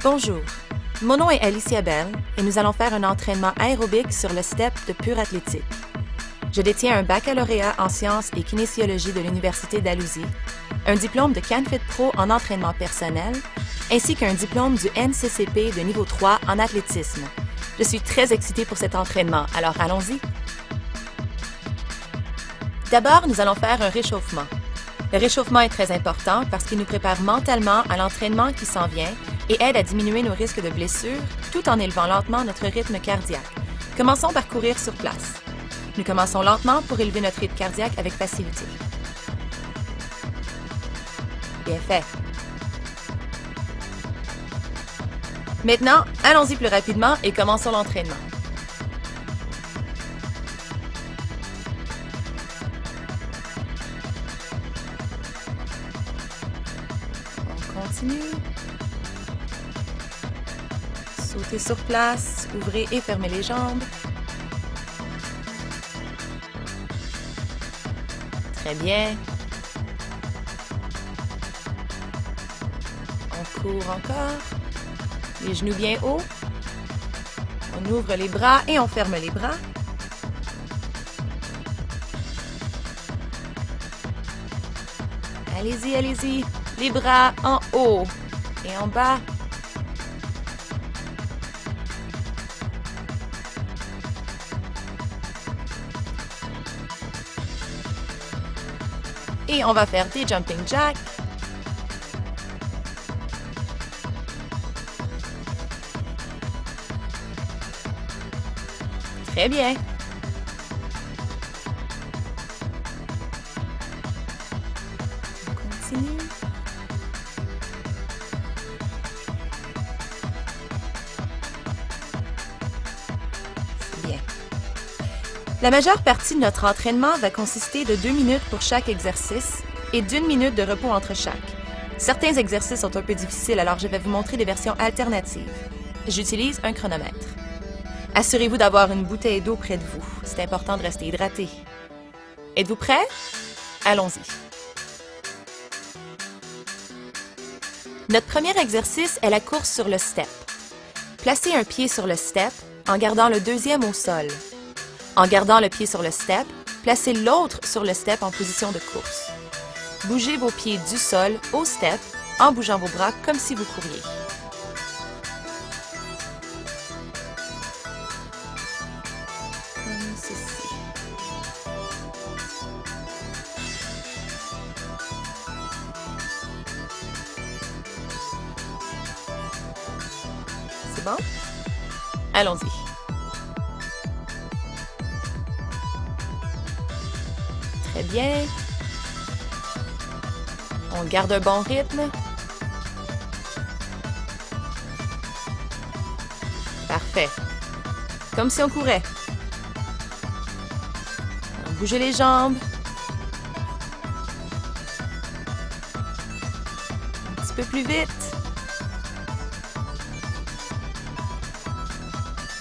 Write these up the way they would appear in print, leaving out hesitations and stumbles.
Bonjour, mon nom est Alicia Bell et nous allons faire un entraînement aérobique sur le step de pure athlétique. Je détiens un baccalauréat en sciences et kinésiologie de l'Université d'Alousie, un diplôme de CanFit Pro en entraînement personnel, ainsi qu'un diplôme du NCCP de niveau 3 en athlétisme. Je suis très excitée pour cet entraînement, alors allons-y! D'abord, nous allons faire un réchauffement. Le réchauffement est très important parce qu'il nous prépare mentalement à l'entraînement qui s'en vient et aide à diminuer nos risques de blessures tout en élevant lentement notre rythme cardiaque. Commençons par courir sur place. Nous commençons lentement pour élever notre rythme cardiaque avec facilité. Bien fait. Maintenant, allons-y plus rapidement et commençons l'entraînement. On continue. Sautez sur place, ouvrez et fermez les jambes. Très bien. On court encore. Les genoux bien hauts. On ouvre les bras et on ferme les bras. Allez-y, allez-y. Les bras en haut et en bas. Et on va faire des jumping jacks. Très bien. On continue. C'est bien. La majeure partie de notre entraînement va consister de 2 minutes pour chaque exercice et d'1 minute de repos entre chaque. Certains exercices sont un peu difficiles, alors je vais vous montrer des versions alternatives. J'utilise un chronomètre. Assurez-vous d'avoir une bouteille d'eau près de vous. C'est important de rester hydraté. Êtes-vous prêts? Allons-y. Notre premier exercice est la course sur le step. Placez un pied sur le step en gardant le deuxième au sol. En gardant le pied sur le step, placez l'autre sur le step en position de course. Bougez vos pieds du sol au step en bougeant vos bras comme si vous couriez. Comme ceci. C'est bon? Allons-y. Très bien. On garde un bon rythme. Parfait. Comme si on courait. On bouge les jambes. Un petit peu plus vite.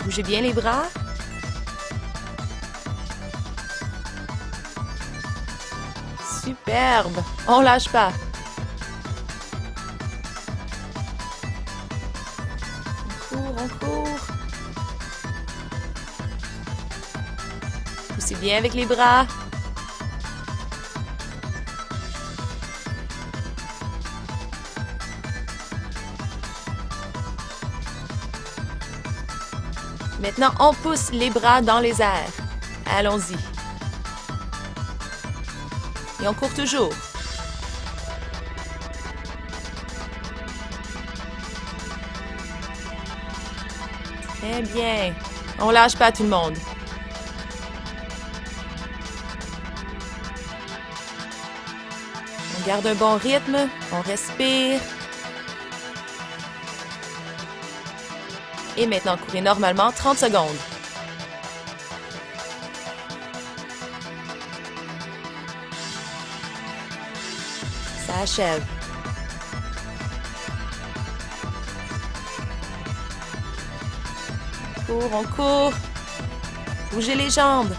Bougez bien les bras. Superbe! On lâche pas. On court. Poussez bien avec les bras. Maintenant, on pousse les bras dans les airs. Allons-y. Et on court toujours. Très bien. On lâche pas tout le monde. On garde un bon rythme. On respire. Et maintenant, courez normalement 30 secondes. Ça achève. On court. Bougez les jambes.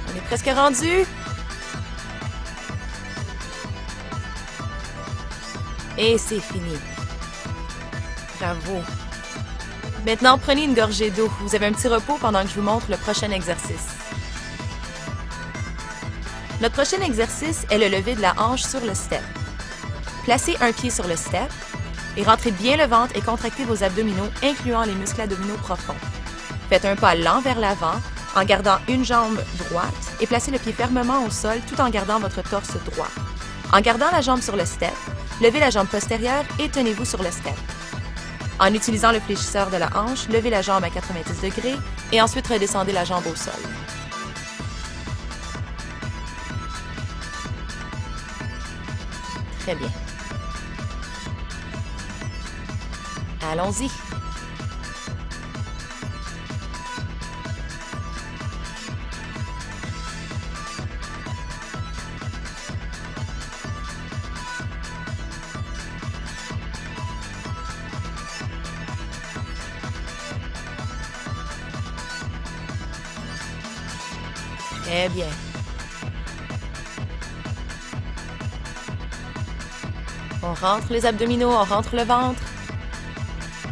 On est presque rendu. Et c'est fini. Bravo. Maintenant, prenez une gorgée d'eau. Vous avez un petit repos pendant que je vous montre le prochain exercice. Notre prochain exercice est le lever de la hanche sur le step. Placez un pied sur le step et rentrez bien le ventre et contractez vos abdominaux, incluant les muscles abdominaux profonds. Faites un pas lent vers l'avant en gardant une jambe droite et placez le pied fermement au sol tout en gardant votre torse droit. En gardant la jambe sur le step, levez la jambe postérieure et tenez-vous sur le step. En utilisant le fléchisseur de la hanche, levez la jambe à 90 degrés et ensuite redescendez la jambe au sol. Très bien. Allons-y. Très bien. On rentre les abdominaux, on rentre le ventre.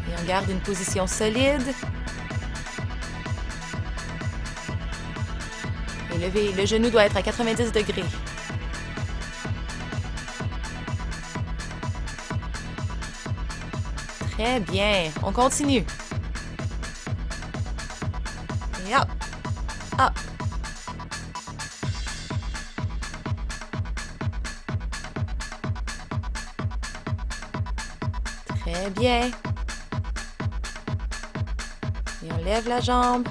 Et on garde une position solide. Et levez, le genou doit être à 90 degrés. Très bien. On continue. Et hop, hop. Très bien. Et on lève la jambe.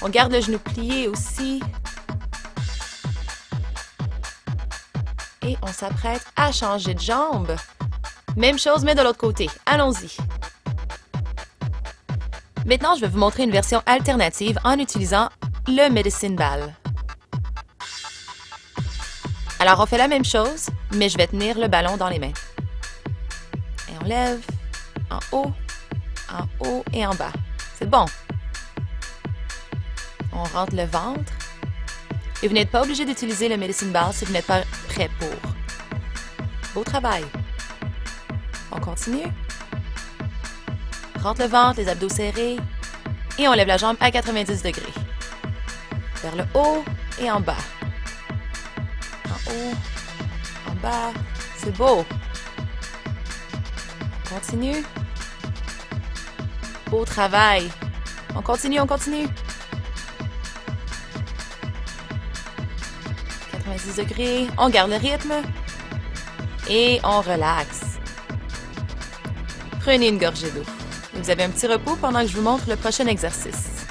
On garde le genou plié aussi. Et on s'apprête à changer de jambe. Même chose, mais de l'autre côté. Allons-y. Maintenant, je vais vous montrer une version alternative en utilisant le medicine ball. Alors, on fait la même chose, mais je vais tenir le ballon dans les mains. Et on lève en haut et en bas. C'est bon. On rentre le ventre. Et vous n'êtes pas obligé d'utiliser le medicine ball si vous n'êtes pas prêt pour. Beau travail. On continue. Rentre le ventre, les abdos serrés. Et on lève la jambe à 90 degrés. Vers le haut et en bas. En haut, en bas. C'est beau. On continue. Beau travail. On continue, on continue. 90 degrés. On garde le rythme. Et on relaxe. Prenez une gorgée d'eau. Vous avez un petit repos pendant que je vous montre le prochain exercice.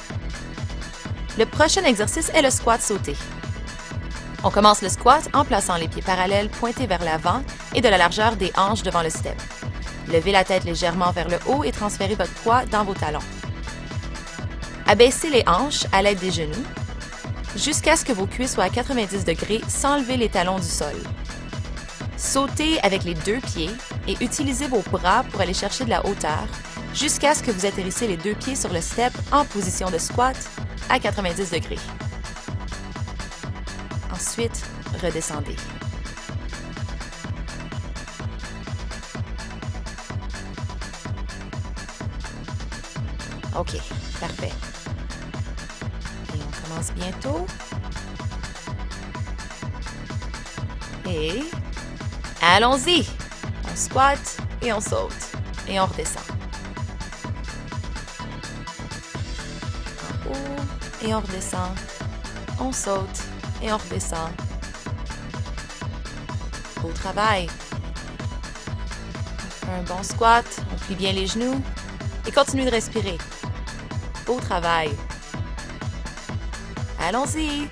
Le prochain exercice est le squat sauté. On commence le squat en plaçant les pieds parallèles pointés vers l'avant et de la largeur des hanches devant le step. Levez la tête légèrement vers le haut et transférez votre poids dans vos talons. Abaissez les hanches à l'aide des genoux jusqu'à ce que vos cuisses soient à 90 degrés sans lever les talons du sol. Sautez avec les deux pieds et utilisez vos bras pour aller chercher de la hauteur jusqu'à ce que vous atterrissez les deux pieds sur le step en position de squat à 90 degrés. Ensuite, redescendez. OK, parfait. Et on commence bientôt. Et allons-y! On squatte et on saute. Et on redescend. En haut et on redescend. On saute et on redescend. Beau travail. On fait un bon squat. On plie bien les genoux. Et continuez de respirer. Beau travail. Allons-y.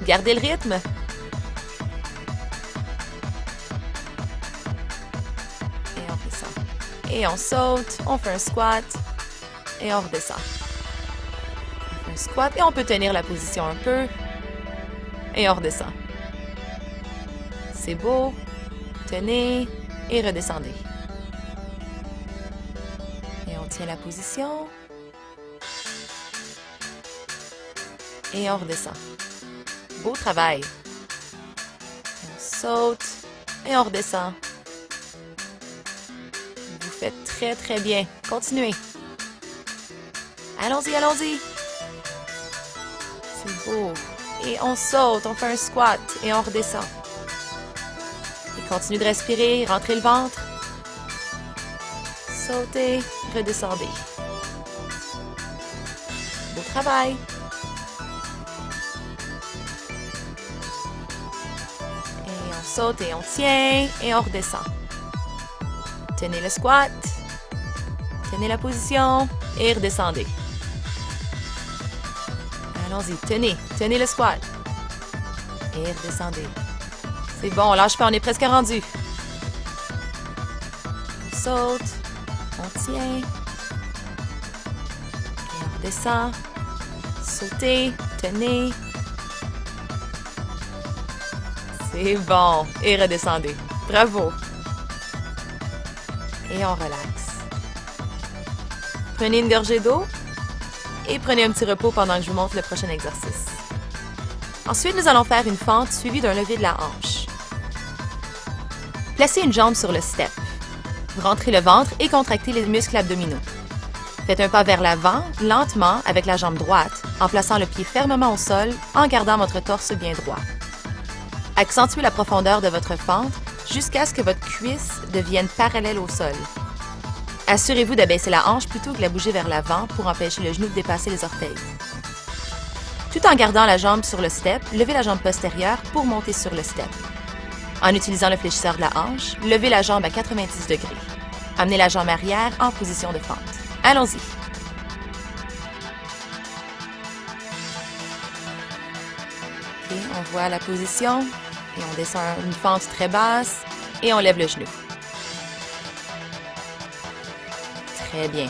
Gardez le rythme. Et on descend. Et on saute. On fait un squat. Et on redescend. On fait un squat. Et on peut tenir la position un peu. Et on redescend. C'est beau. Tenez et redescendez. Et on tient la position. Et on redescend. Beau travail. On saute et on redescend. faites très, très bien. Continuez. Allons-y, allons-y. C'est beau. Et on saute, on fait un squat et on redescend. Et continue de respirer, rentrez le ventre. Sautez, redescendez. Beau travail. Et on saute et on tient et on redescend. Tenez le squat. Tenez la position et redescendez. Allons-y, tenez le squat. Et redescendez. C'est bon, lâche pas, on est presque rendu. On saute, on tient. Et on redescend. Sautez, tenez. C'est bon. Et redescendez. Bravo. Et on relaxe. Prenez une gorgée d'eau. Et prenez un petit repos pendant que je vous montre le prochain exercice. Ensuite, nous allons faire une fente suivie d'un lever de la hanche. Placez une jambe sur le step. Rentrez le ventre et contractez les muscles abdominaux. Faites un pas vers l'avant, lentement, avec la jambe droite, en plaçant le pied fermement au sol, en gardant votre torse bien droit. Accentuez la profondeur de votre fente jusqu'à ce que votre cuisse devienne parallèle au sol. Assurez-vous d'abaisser la hanche plutôt que de la bouger vers l'avant pour empêcher le genou de dépasser les orteils. Tout en gardant la jambe sur le step, levez la jambe postérieure pour monter sur le step. En utilisant le fléchisseur de la hanche, levez la jambe à 90 degrés. Amenez la jambe arrière en position de fente. Allons-y. OK, on voit la position et on descend une fente très basse et on lève le genou. Très bien.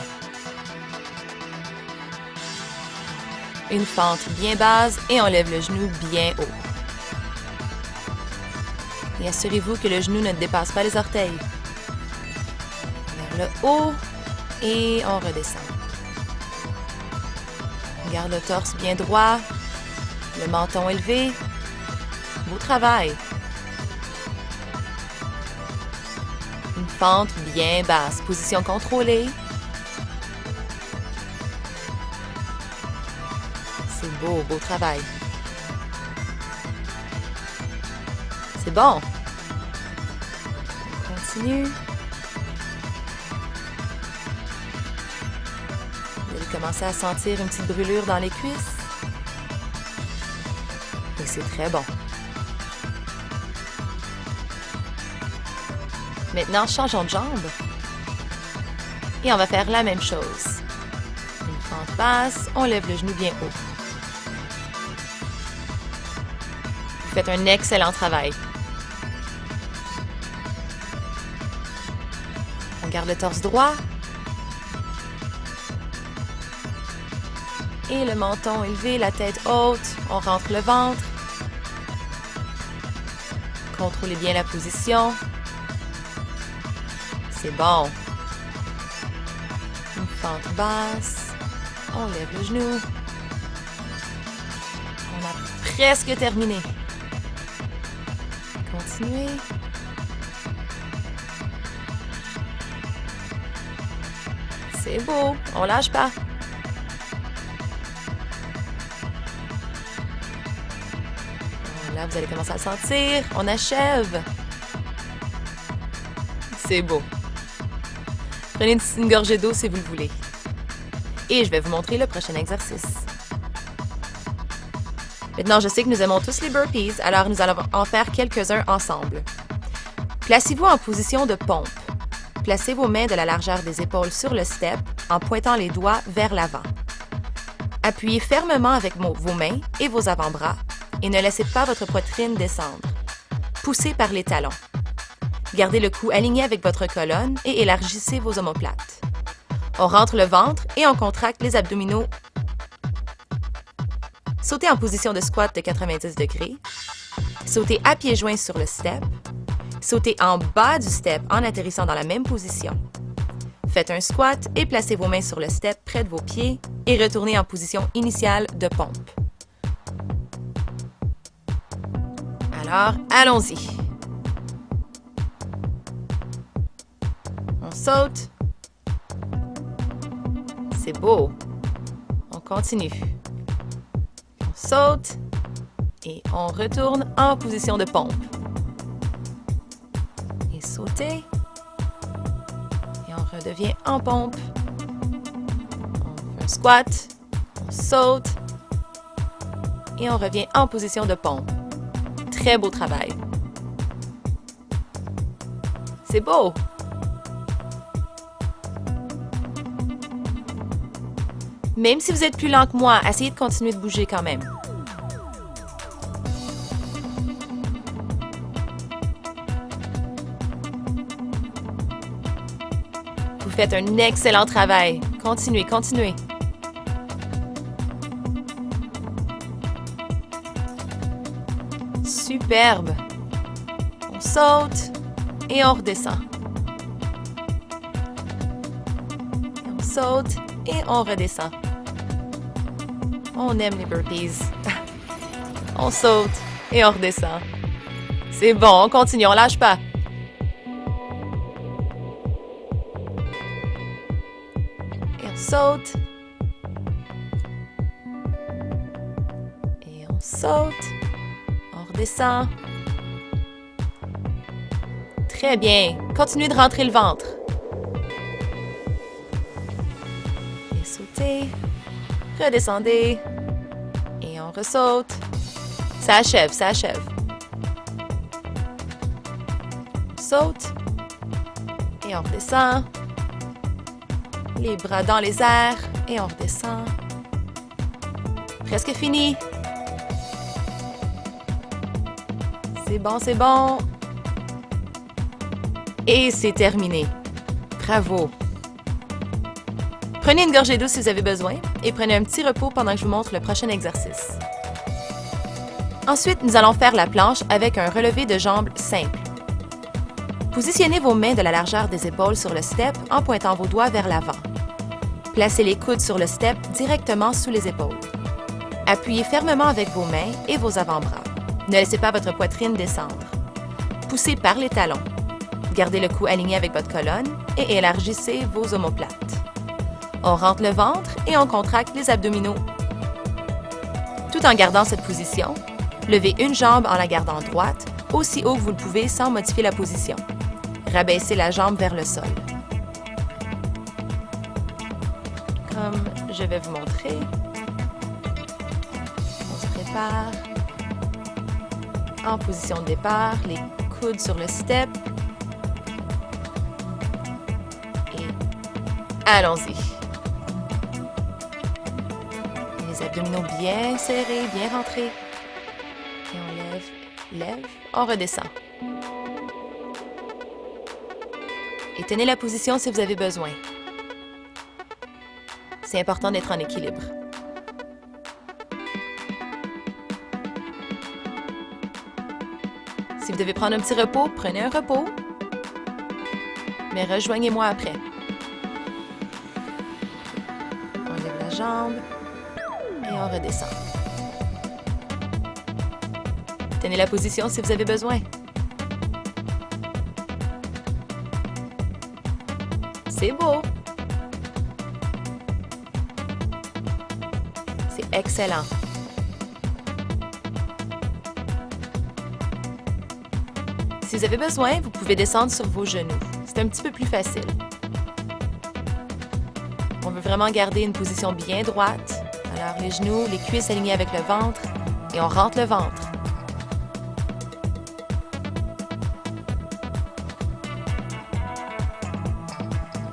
Une fente bien basse et on lève le genou bien haut. Et assurez-vous que le genou ne dépasse pas les orteils. Vers le haut et on redescend. On garde le torse bien droit, le menton élevé. Beau travail. Une fente bien basse, position contrôlée. C'est beau, beau travail. C'est bon. On continue. Vous allez commencer à sentir une petite brûlure dans les cuisses. Et c'est très bon. Maintenant, changeons de jambe. Et on va faire la même chose. Une fente basse, on lève le genou bien haut. Vous faites un excellent travail. On garde le torse droit. Et le menton élevé, la tête haute. On rentre le ventre. Contrôlez bien la position. C'est bon. Une fente basse. On lève le genou. On a presque terminé. Continuez. C'est beau. On lâche pas. Là, vous allez commencer à le sentir. On achève. C'est beau. Prenez une gorgée d'eau si vous le voulez. Et je vais vous montrer le prochain exercice. Maintenant, je sais que nous aimons tous les burpees, alors nous allons en faire quelques-uns ensemble. Placez-vous en position de pompe. Placez vos mains de la largeur des épaules sur le step en pointant les doigts vers l'avant. Appuyez fermement avec vos mains et vos avant-bras et ne laissez pas votre poitrine descendre. Poussez par les talons. Gardez le cou aligné avec votre colonne et élargissez vos omoplates. On rentre le ventre et on contracte les abdominaux. Sautez en position de squat de 90 degrés. Sautez à pieds joints sur le step. Sautez en bas du step en atterrissant dans la même position. Faites un squat et placez vos mains sur le step près de vos pieds et retournez en position initiale de pompe. Alors, allons-y. On saute, C'est beau. On continue. On saute et on retourne en position de pompe. Et sauter. Et on redevient en pompe. On fait un squat. On saute. Et on revient en position de pompe. Très beau travail. C'est beau. Même si vous êtes plus lent que moi, essayez de continuer de bouger quand même. Vous faites un excellent travail. Continuez, continuez. Superbe. On saute et on redescend. Et on saute et on redescend. On aime les burpees. On saute et on redescend. C'est bon, on continue, on lâche pas. Et on saute. Et on saute. On redescend. Très bien. Continuez de rentrer le ventre. Et sautez. Redescendez. Et on ressaute. Ça achève, ça achève. On saute. Et on redescend. Les bras dans les airs. Et on redescend. Presque fini. C'est bon, c'est bon. Et c'est terminé. Bravo. Prenez une gorgée d'eau si vous avez besoin et prenez un petit repos pendant que je vous montre le prochain exercice. Ensuite, nous allons faire la planche avec un relevé de jambes simple. Positionnez vos mains de la largeur des épaules sur le step en pointant vos doigts vers l'avant. Placez les coudes sur le step directement sous les épaules. Appuyez fermement avec vos mains et vos avant-bras. Ne laissez pas votre poitrine descendre. Poussez par les talons. Gardez le cou aligné avec votre colonne et élargissez vos omoplates. On rentre le ventre et on contracte les abdominaux. Tout en gardant cette position, levez une jambe en la gardant droite, aussi haut que vous le pouvez sans modifier la position. Rabaissez la jambe vers le sol. Comme je vais vous montrer. On se prépare. En position de départ, les coudes sur le step. Et allons-y. Les abdominaux bien serrés, bien rentrés. Et on lève, lève, on redescend. Et tenez la position si vous avez besoin. C'est important d'être en équilibre. Si vous devez prendre un petit repos, prenez un repos. Mais rejoignez-moi après. On lève la jambe et on redescend. Tenez la position si vous avez besoin. C'est beau. C'est excellent. Si vous avez besoin, vous pouvez descendre sur vos genoux. C'est un petit peu plus facile. On veut vraiment garder une position bien droite. Alors les genoux, les cuisses alignées avec le ventre et on rentre le ventre.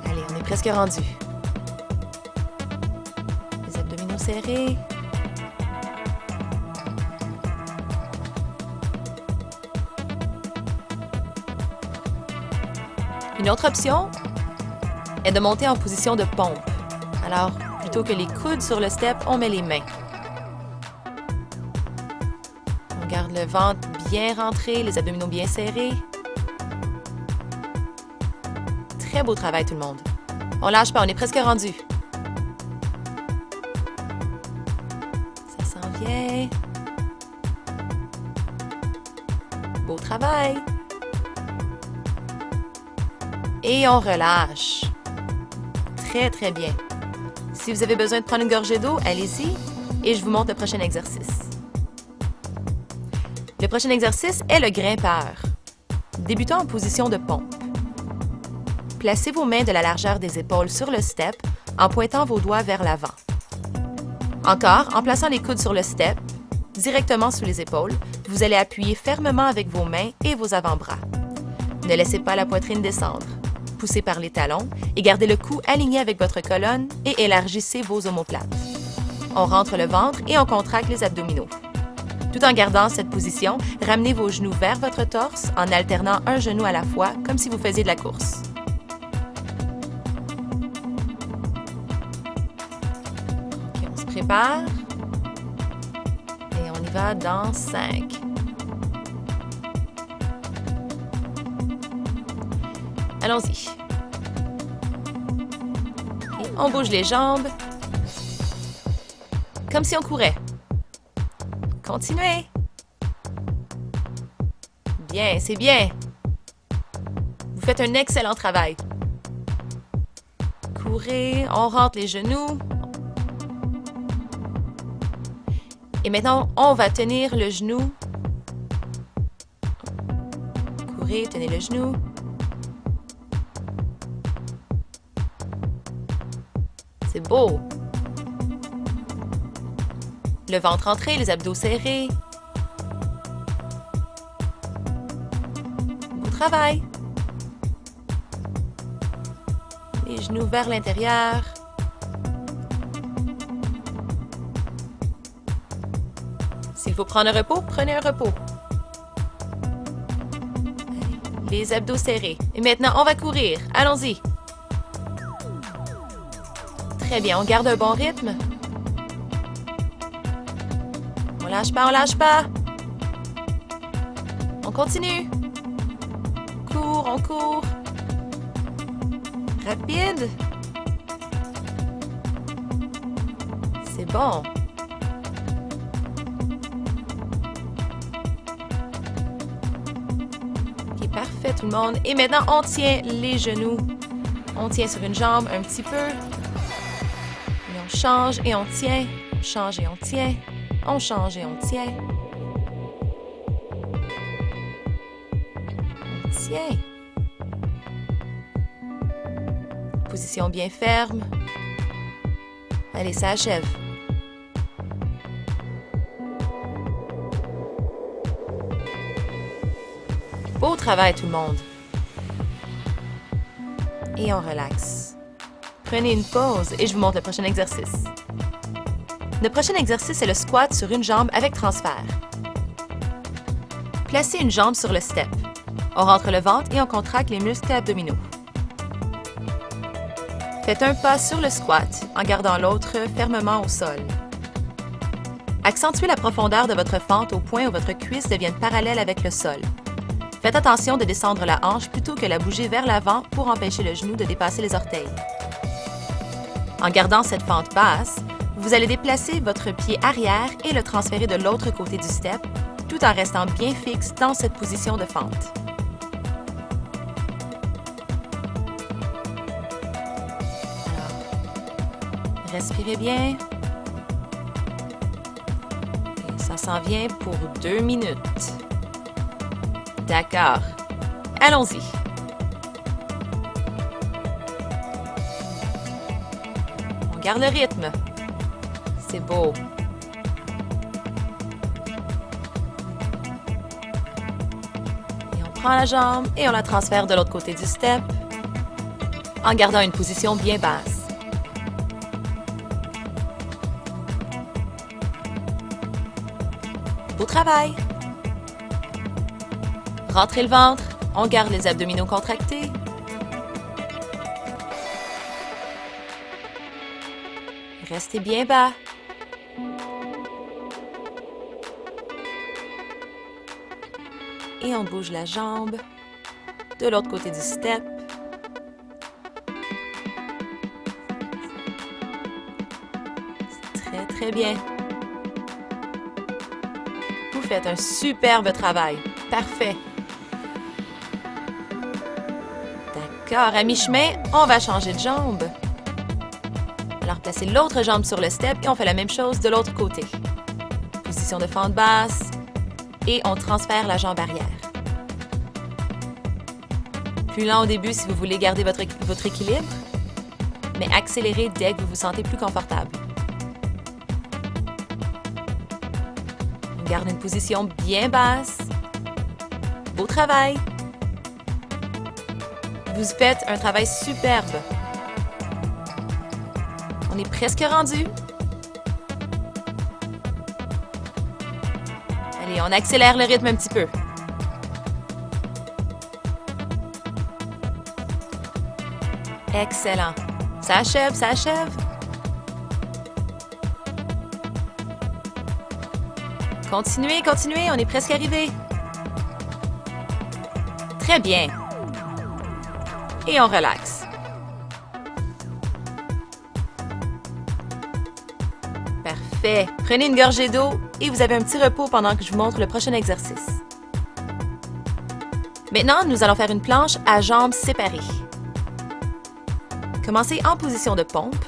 Allez, on est presque rendu. Les abdominaux serrés. Une autre option est de monter en position de pompe. Alors, plutôt que les coudes sur le step, on met les mains. On garde le ventre bien rentré, les abdominaux bien serrés. Très beau travail tout le monde. On lâche pas, on est presque rendu. Ça s'en vient. Beau travail. Et on relâche. Très, très bien. Si Si vous avez besoin de prendre une gorgée d'eau, allez-y et je vous montre le prochain exercice. Le prochain exercice est le grimpeur. Débutons en position de pompe. Placez vos mains de la largeur des épaules sur le step en pointant vos doigts vers l'avant. Encore, en plaçant les coudes sur le step, directement sous les épaules, vous allez appuyer fermement avec vos mains et vos avant-bras. Ne laissez pas la poitrine descendre. Poussez par les talons et gardez le cou aligné avec votre colonne et élargissez vos omoplates. On rentre le ventre et on contracte les abdominaux. Tout en gardant cette position, ramenez vos genoux vers votre torse en alternant un genou à la fois, comme si vous faisiez de la course. OK, on se prépare. Et on y va dans 5. Allons-y. Et on bouge les jambes, comme si on courait. Continuez. Bien, c'est bien. Vous faites un excellent travail. Courez, on rentre les genoux. Et maintenant, on va tenir le genou. Courez, tenez le genou. C'est beau. Le ventre entré, les abdos serrés. Beau travail. Les genoux vers l'intérieur. S'il faut prendre un repos, prenez un repos. Les abdos serrés. Et maintenant, on va courir. Allons-y. Très bien, on garde un bon rythme. On lâche pas, on lâche pas. On continue. On court. Rapide. C'est bon. Ok, parfait tout le monde. Et maintenant, on tient les genoux. On tient sur une jambe un petit peu. Et on change et on tient. On change et on tient. On change et on tient. On tient. Position bien ferme. Allez, ça achève. Beau travail tout le monde. Et on relaxe. Prenez une pause et je vous montre le prochain exercice. Le prochain exercice est le squat sur une jambe avec transfert. Placez une jambe sur le step. On rentre le ventre et on contracte les muscles abdominaux. Faites un pas sur le squat en gardant l'autre fermement au sol. Accentuez la profondeur de votre fente au point où votre cuisse devienne parallèle avec le sol. Faites attention de descendre la hanche plutôt que la bouger vers l'avant pour empêcher le genou de dépasser les orteils. En gardant cette fente basse, vous allez déplacer votre pied arrière et le transférer de l'autre côté du step, tout en restant bien fixe dans cette position de fente. Alors, respirez bien. Et ça s'en vient pour 2 minutes. D'accord. Allons-y. On garde le rythme. C'est beau. Et on prend la jambe et on la transfère de l'autre côté du step en gardant une position bien basse. Beau travail. Rentrez le ventre, on garde les abdominaux contractés. Restez bien bas. Et on bouge la jambe de l'autre côté du step. Très, très bien. Vous faites un superbe travail. Parfait. D'accord, à mi-chemin, on va changer de jambe. Alors, placez l'autre jambe sur le step et on fait la même chose de l'autre côté. Position de fente basse et on transfère la jambe arrière. Plus lent au début si vous voulez garder votre équilibre, mais accélérez dès que vous vous sentez plus confortable. On garde une position bien basse. Beau travail! Vous faites un travail superbe. On est presque rendu. Allez, on accélère le rythme un petit peu. Excellent. Ça achève, ça achève. Continuez, continuez, on est presque arrivé. Très bien. Et on relaxe. Parfait. Prenez une gorgée d'eau et vous avez un petit repos pendant que je vous montre le prochain exercice. Maintenant, nous allons faire une planche à jambes séparées. Commencez en position de pompe.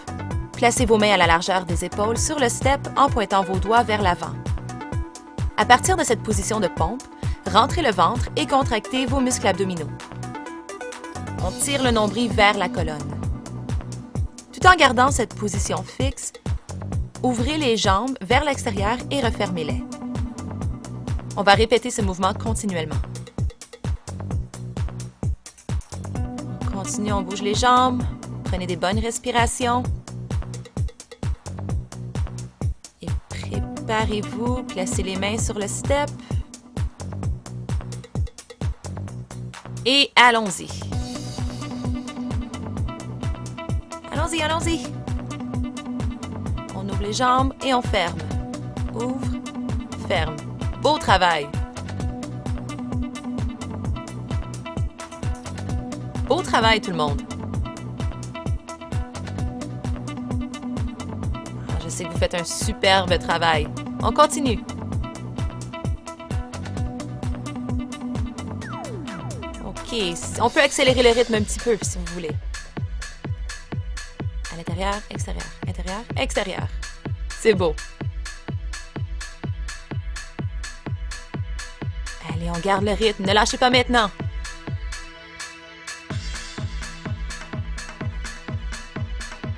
Placez vos mains à la largeur des épaules sur le step en pointant vos doigts vers l'avant. À partir de cette position de pompe, rentrez le ventre et contractez vos muscles abdominaux. On tire le nombril vers la colonne. Tout en gardant cette position fixe, ouvrez les jambes vers l'extérieur et refermez-les. On va répéter ce mouvement continuellement. On continue, on bouge les jambes. Prenez des bonnes respirations. Et préparez-vous, placez les mains sur le step. Et allons-y. Allons-y, allons-y. On ouvre les jambes et on ferme. Ouvre, ferme. Beau travail. Beau travail tout le monde. Je sais que vous faites un superbe travail. On continue. OK, on peut accélérer le rythme un petit peu si vous voulez. À l'intérieur, extérieur, intérieur, extérieur. C'est beau. Allez, on garde le rythme. Ne lâchez pas maintenant.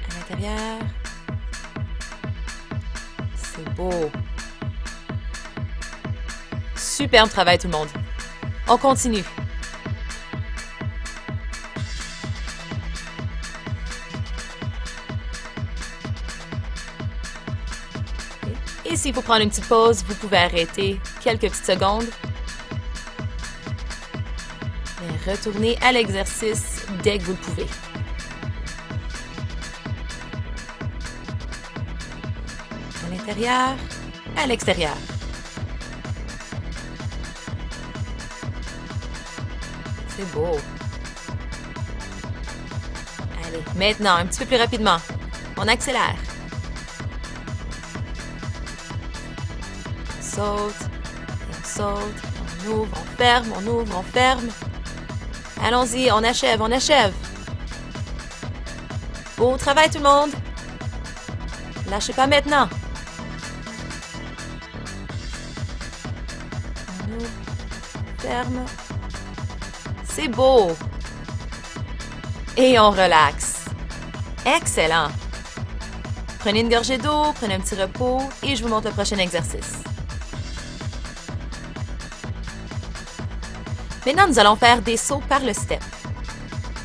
À l'intérieur. C'est beau. Superbe travail tout le monde. On continue. Et s'il faut prendre une petite pause, vous pouvez arrêter quelques petites secondes. Et retournez à l'exercice dès que vous le pouvez. À l'intérieur, à l'extérieur. C'est beau. Allez, maintenant, un petit peu plus rapidement. On accélère. Saute, on saute, on ouvre, on ferme, on ouvre, on ferme. Allons-y, on achève, on achève. Beau travail tout le monde. Lâchez pas maintenant. On ouvre, ferme. C'est beau. Et on relaxe. Excellent. Prenez une gorgée d'eau, prenez un petit repos et je vous montre le prochain exercice. Maintenant, nous allons faire des sauts par le step.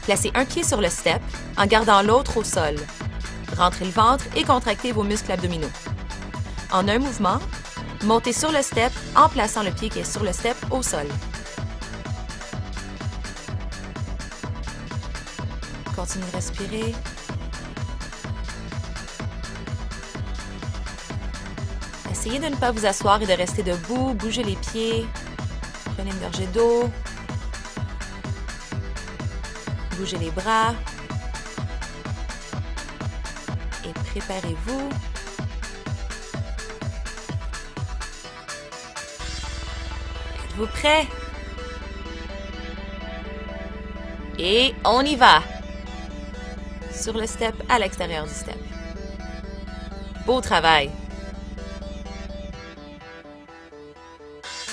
Placez un pied sur le step en gardant l'autre au sol. Rentrez le ventre et contractez vos muscles abdominaux. En un mouvement, montez sur le step en plaçant le pied qui est sur le step au sol. Continuez de respirer. Essayez de ne pas vous asseoir et de rester debout. Bougez les pieds. Prenez une gorgée d'eau. Bougez les bras. Et préparez-vous. Êtes-vous prêts? Et on y va! Sur le step, à l'extérieur du step. Beau travail.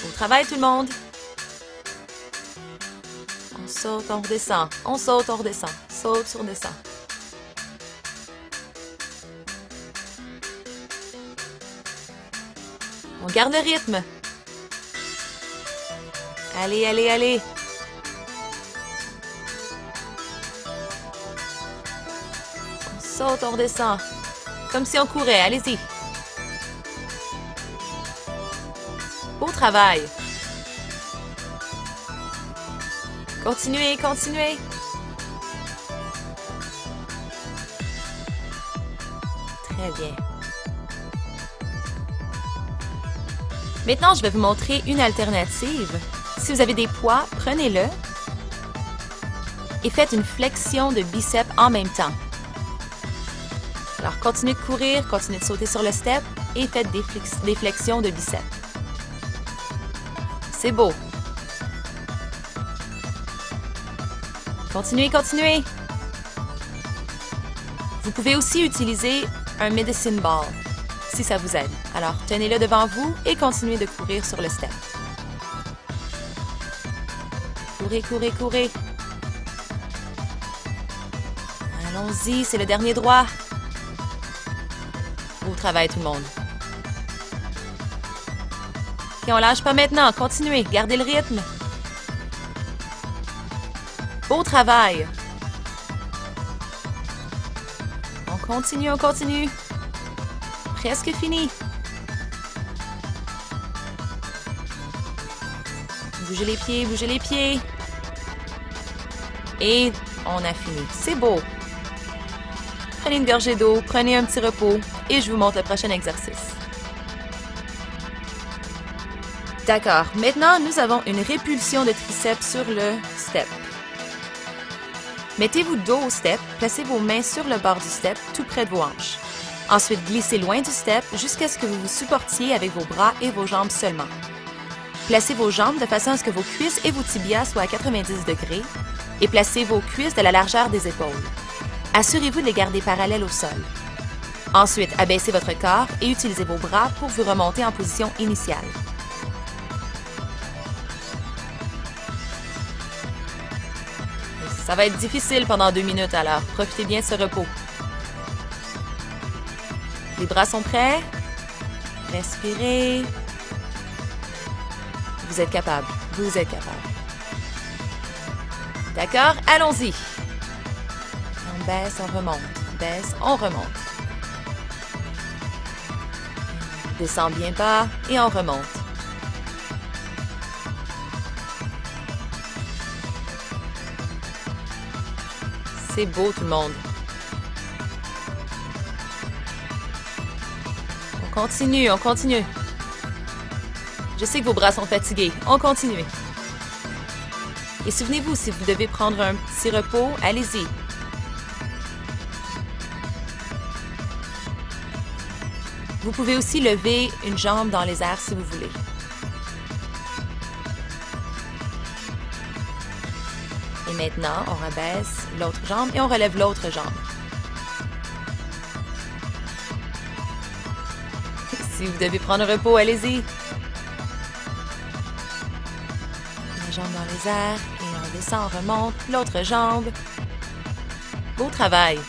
Beau travail, tout le monde. On saute, on redescend. On saute, on redescend. Saute, sur descend. On garde le rythme. Allez, allez, allez. On saute, on redescend. Comme si on courait. Allez-y. Beau travail. Continuez, continuez. Très bien. Maintenant, je vais vous montrer une alternative. Si vous avez des poids, prenez-le et faites une flexion de biceps en même temps. Alors, continuez de courir, continuez de sauter sur le step et faites des flexions de biceps. C'est beau. Continuez, continuez. Vous pouvez aussi utiliser un medicine ball si ça vous aide. Alors, tenez-le devant vous et continuez de courir sur le step. Courez, courez, courez. Allons-y, c'est le dernier droit. Beau travail, tout le monde. OK, on lâche pas maintenant. Continuez, gardez le rythme. Beau travail. On continue, on continue. Presque fini. Bougez les pieds, bougez les pieds. Et on a fini. C'est beau. Prenez une gorgée d'eau, prenez un petit repos et je vous montre le prochain exercice. D'accord. Maintenant, nous avons une répulsion de triceps sur le step. Mettez-vous dos au step, placez vos mains sur le bord du step, tout près de vos hanches. Ensuite, glissez loin du step jusqu'à ce que vous vous supportiez avec vos bras et vos jambes seulement. Placez vos jambes de façon à ce que vos cuisses et vos tibias soient à 90 degrés et placez vos cuisses de la largeur des épaules. Assurez-vous de les garder parallèles au sol. Ensuite, abaissez votre corps et utilisez vos bras pour vous remonter en position initiale. Ça va être difficile pendant 2 minutes, alors profitez bien de ce repos. Les bras sont prêts? Respirez. Vous êtes capable. Vous êtes capable. D'accord? Allons-y. On baisse, on remonte. Baisse, on remonte. Descend bien bas et on remonte. C'est beau, tout le monde. On continue, on continue. Je sais que vos bras sont fatigués. On continue. Et souvenez-vous, si vous devez prendre un petit repos, allez-y. Vous pouvez aussi lever une jambe dans les airs si vous voulez. Et maintenant, on rabaisse l'autre jambe et on relève l'autre jambe. Si vous devez prendre un repos, allez-y. La jambe dans les airs et on descend, on remonte l'autre jambe. Beau travail.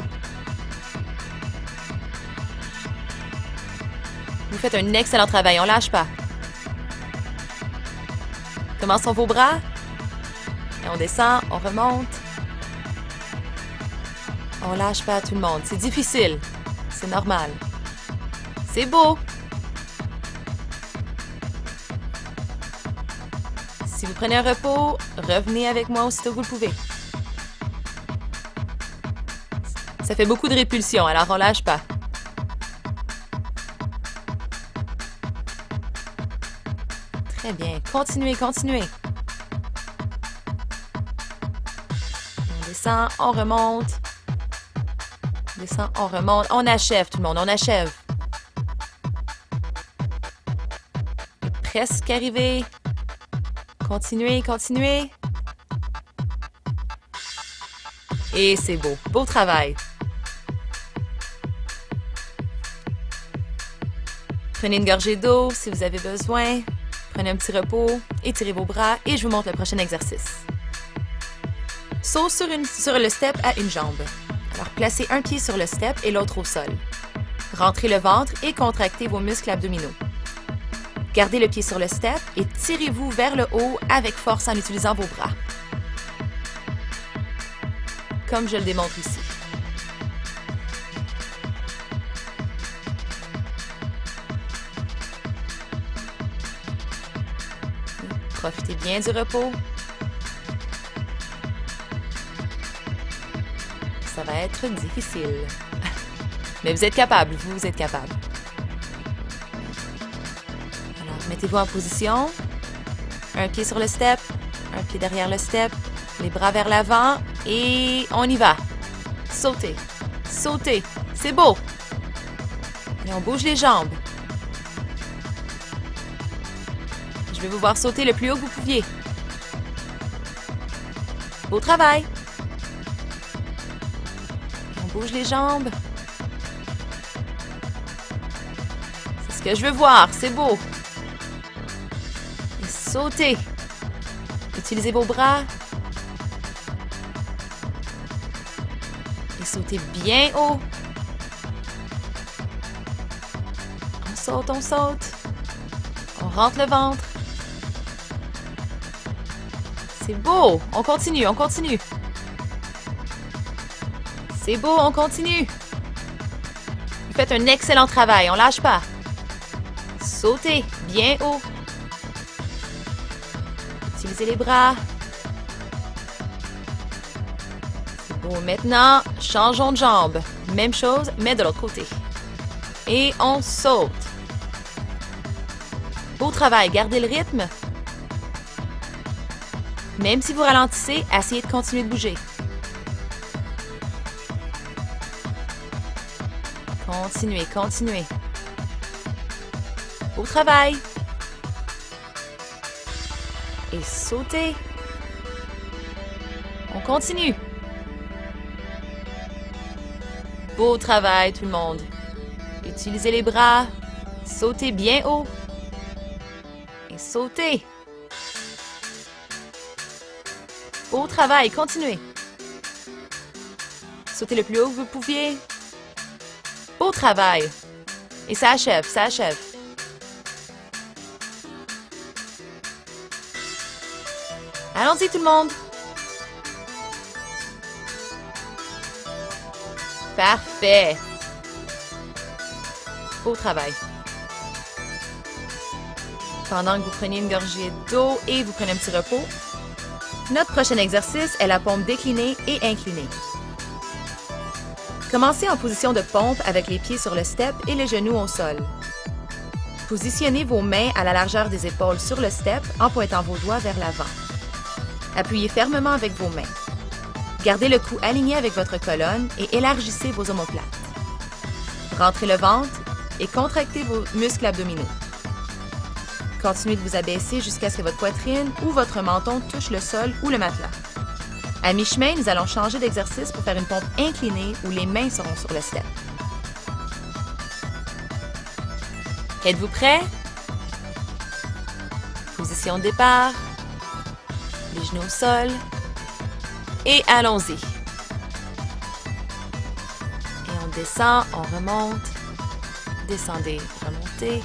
Vous faites un excellent travail, on lâche pas. Comment sont vos bras? Et on descend, on remonte. On lâche pas tout le monde. C'est difficile. C'est normal. C'est beau. Si vous prenez un repos, revenez avec moi aussitôt que vous le pouvez. Ça fait beaucoup de répulsion, alors on lâche pas. Très bien. Continuez, continuez. On descend, on remonte. On descend, on remonte. On achève, tout le monde, on achève. Presque arrivé. Continuez, continuez. Et c'est beau. Beau travail. Prenez une gorgée d'eau si vous avez besoin. Prenez un petit repos, étirez vos bras et je vous montre le prochain exercice. Saut sur le step à une jambe. Alors, placez un pied sur le step et l'autre au sol. Rentrez le ventre et contractez vos muscles abdominaux. Gardez le pied sur le step et tirez-vous vers le haut avec force en utilisant vos bras. Comme je le démontre ici. Profitez bien du repos. Ça va être difficile. Mais vous êtes capable, vous êtes capable. Alors, mettez-vous en position. Un pied sur le step, un pied derrière le step, les bras vers l'avant et on y va. Sautez, sautez, c'est beau. Et on bouge les jambes. Je vais vous voir sauter le plus haut que vous pouviez. Beau travail. On bouge les jambes. C'est ce que je veux voir, c'est beau. Et sautez. Utilisez vos bras. Et sautez bien haut. On saute, on saute. On rentre le ventre. C'est beau! On continue, on continue. C'est beau, on continue. Vous faites un excellent travail, on lâche pas. Sautez bien haut. Utilisez les bras. C'est beau. Maintenant, changeons de jambe. Même chose, mais de l'autre côté. Et on saute. Beau travail, gardez le rythme. Même si vous ralentissez, essayez de continuer de bouger. Continuez, continuez. Beau travail. Et sautez. On continue. Beau travail, tout le monde. Utilisez les bras. Sautez bien haut. Et sautez. Beau travail, continuez. Sautez le plus haut que vous pouviez. Beau travail. Et ça achève, ça achève. Allons-y tout le monde. Parfait. Beau travail. Pendant que vous prenez une gorgée d'eau et vous prenez un petit repos, notre prochain exercice est la pompe déclinée et inclinée. Commencez en position de pompe avec les pieds sur le step et les genoux au sol. Positionnez vos mains à la largeur des épaules sur le step en pointant vos doigts vers l'avant. Appuyez fermement avec vos mains. Gardez le cou aligné avec votre colonne et élargissez vos omoplates. Rentrez le ventre et contractez vos muscles abdominaux. Continuez de vous abaisser jusqu'à ce que votre poitrine ou votre menton touche le sol ou le matelas. À mi-chemin, nous allons changer d'exercice pour faire une pompe inclinée où les mains seront sur le step. Êtes-vous prêts? Position de départ. Les genoux au sol. Et allons-y. Et on descend, on remonte. Descendez, remontez.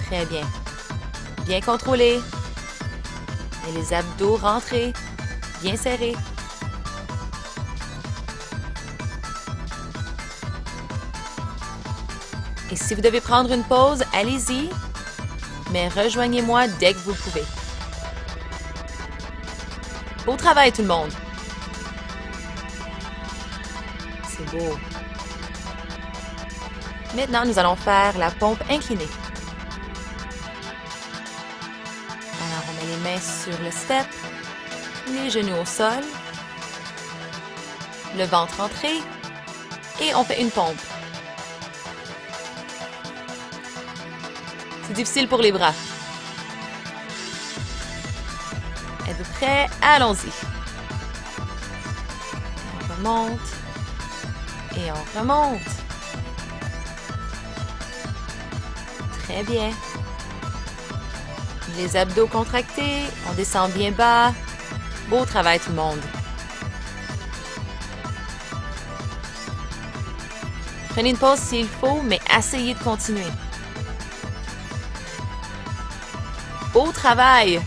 Très bien. Bien contrôlé. Et les abdos rentrés, bien serrés. Et si vous devez prendre une pause, allez-y, mais rejoignez-moi dès que vous pouvez. Beau travail tout le monde! C'est beau. Maintenant, nous allons faire la pompe inclinée. Alors, on met les mains sur le step, les genoux au sol, le ventre entré et on fait une pompe. C'est difficile pour les bras. Êtes-vous prêts? Allons-y. On remonte et on remonte. Très bien. Les abdos contractés, on descend bien bas. Beau travail tout le monde. Prenez une pause s'il faut, mais essayez de continuer. Beau travail!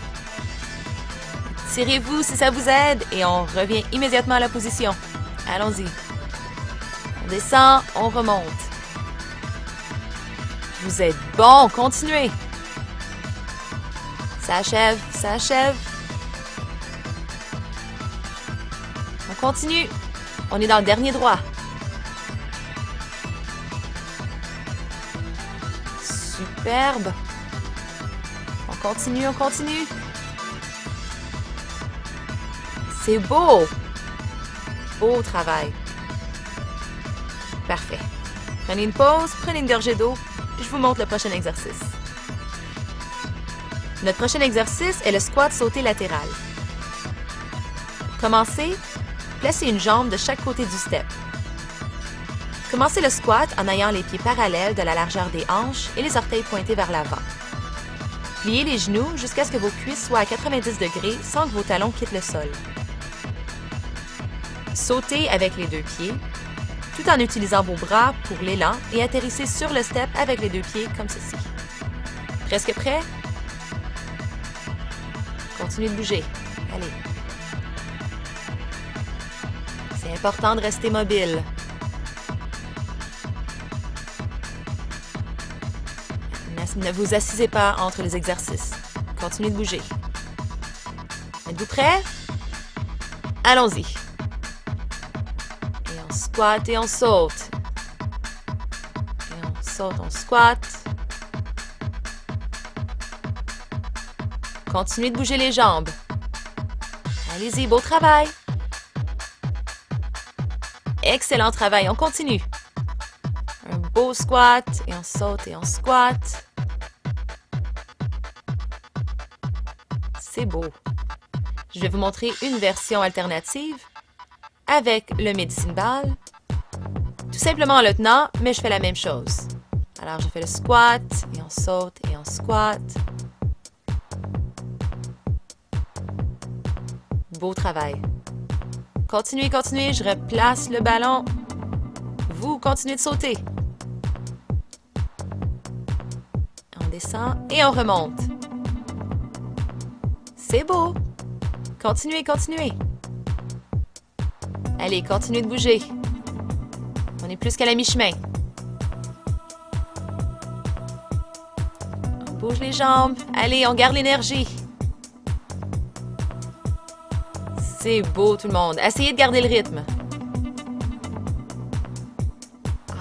Tirez-vous si ça vous aide et on revient immédiatement à la position. Allons-y. On descend, on remonte. Vous êtes bon, continuez. Ça achève, ça achève. On continue. On est dans le dernier droit. Superbe. On continue, on continue. C'est beau. Beau travail. Parfait. Prenez une pause, prenez une gorgée d'eau. Je vous montre le prochain exercice. Notre prochain exercice est le squat sauté latéral. Pour commencer, placez une jambe de chaque côté du step. Commencez le squat en ayant les pieds parallèles de la largeur des hanches et les orteils pointés vers l'avant. Pliez les genoux jusqu'à ce que vos cuisses soient à 90 degrés sans que vos talons quittent le sol. Sautez avec les deux pieds, tout en utilisant vos bras pour l'élan et atterrissez sur le step avec les deux pieds comme ceci. Presque prêt? Continuez de bouger. Allez. C'est important de rester mobile. Ne vous assisez pas entre les exercices. Continuez de bouger. Êtes-vous prêts? Allons-y. Et on squatte et on saute. Et on saute, on squatte. Continuez de bouger les jambes. Allez-y, beau travail. Excellent travail, on continue. Un beau squat et on saute et on squatte. C'est beau. Je vais vous montrer une version alternative avec le medicine ball. Tout simplement en le tenant, mais je fais la même chose. Alors, je fais le squat et on saute et on squatte. Beau travail. Continuez, continuez, je replace le ballon. Vous continuez de sauter. On descend et on remonte. C'est beau. Continuez, continuez. Allez, continuez de bouger. On est plus qu'à la mi-chemin. On bouge les jambes. Allez, on garde l'énergie. C'est beau tout le monde. Essayez de garder le rythme.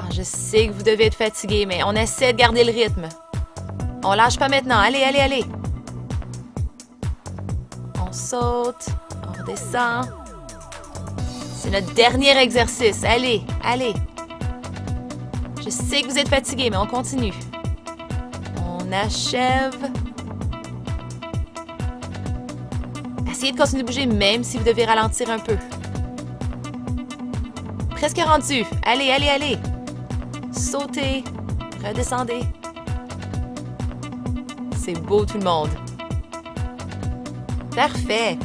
Je sais que vous devez être fatigué, mais on essaie de garder le rythme. On lâche pas maintenant. Allez, allez, allez. On saute, on redescend. C'est notre dernier exercice. Allez, allez. Je sais que vous êtes fatigué, mais on continue. On achève. Essayez de continuer de bouger même si vous devez ralentir un peu. Presque rendu. Allez, allez, allez. Sautez. Redescendez. C'est beau tout le monde. Parfait.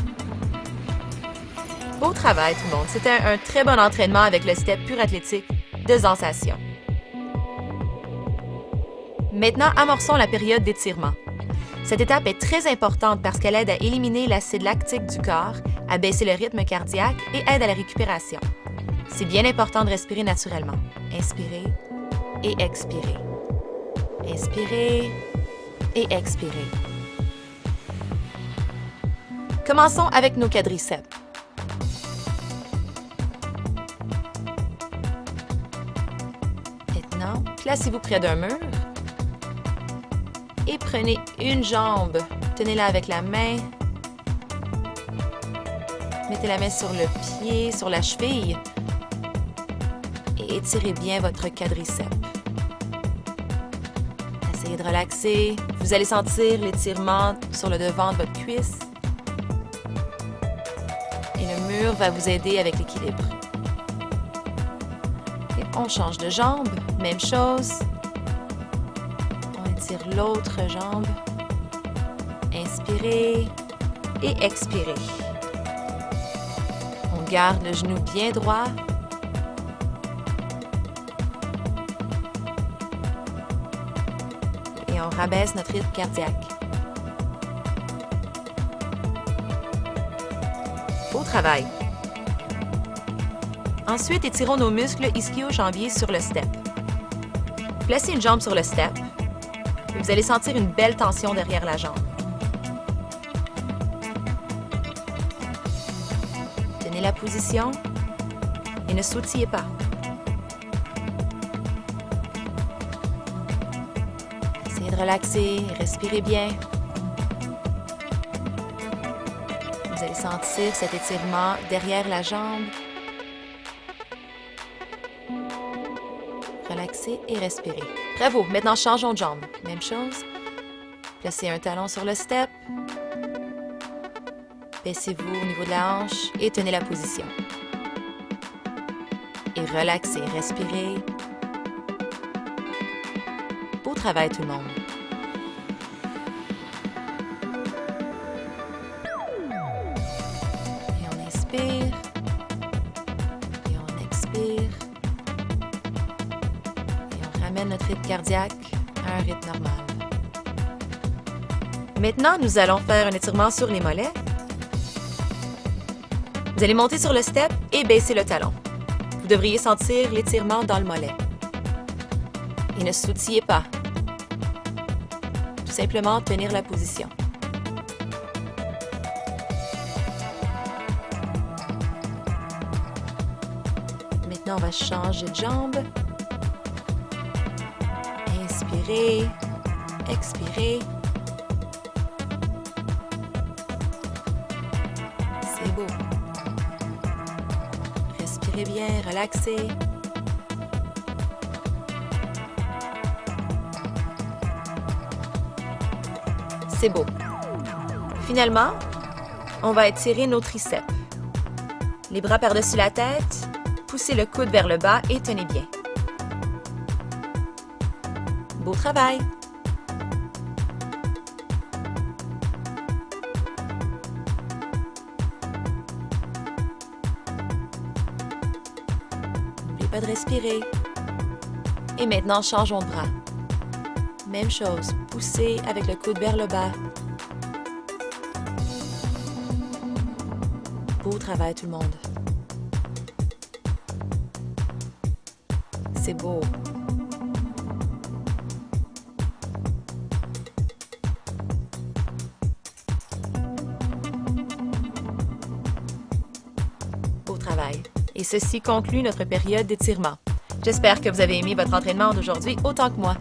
Beau travail tout le monde. C'était un très bon entraînement avec le step pur athlétique de sensation. Maintenant, amorçons la période d'étirement. Cette étape est très importante parce qu'elle aide à éliminer l'acide lactique du corps, à baisser le rythme cardiaque et aide à la récupération. C'est bien important de respirer naturellement. Inspirez et expirez. Inspirez et expirez. Commençons avec nos quadriceps. Maintenant, placez-vous près d'un mur et prenez une jambe. Tenez-la avec la main. Mettez la main sur le pied, sur la cheville et étirez bien votre quadriceps. Essayez de relaxer. Vous allez sentir l'étirement sur le devant de votre cuisse. Et le mur va vous aider avec l'équilibre. Et on change de jambe. Même chose. On étire l'autre jambe. Inspirez et expirez. On garde le genou bien droit. Et on rabaisse notre rythme cardiaque. Beau travail. Ensuite, étirons nos muscles ischio-jambiers sur le step. Placez une jambe sur le step et vous allez sentir une belle tension derrière la jambe. Tenez la position et ne sautillez pas. Essayez de relaxer, respirez bien. Vous allez sentir cet étirement derrière la jambe. Relaxez et respirez. Bravo! Maintenant, changeons de jambe. Même chose. Placez un talon sur le step. Baissez-vous au niveau de la hanche et tenez la position. Et relaxez, respirez. Beau travail tout le monde. Et on inspire. Et on expire. Ramène notre rythme cardiaque à un rythme normal. Maintenant, nous allons faire un étirement sur les mollets. Vous allez monter sur le step et baisser le talon. Vous devriez sentir l'étirement dans le mollet. Et ne sautillez pas. Tout simplement tenir la position. Maintenant, on va changer de jambe. Inspirez, expirez. C'est beau. Respirez bien, relaxez. C'est beau. Finalement, on va étirer nos triceps. Les bras par-dessus la tête, poussez le coude vers le bas et tenez bien. Beau travail! N'oubliez pas de respirer. Et maintenant, changeons de bras. Même chose, poussez avec le coude vers le bas. Beau travail tout le monde. C'est beau. Travail. Et ceci conclut notre période d'étirement. J'espère que vous avez aimé votre entraînement d'aujourd'hui autant que moi.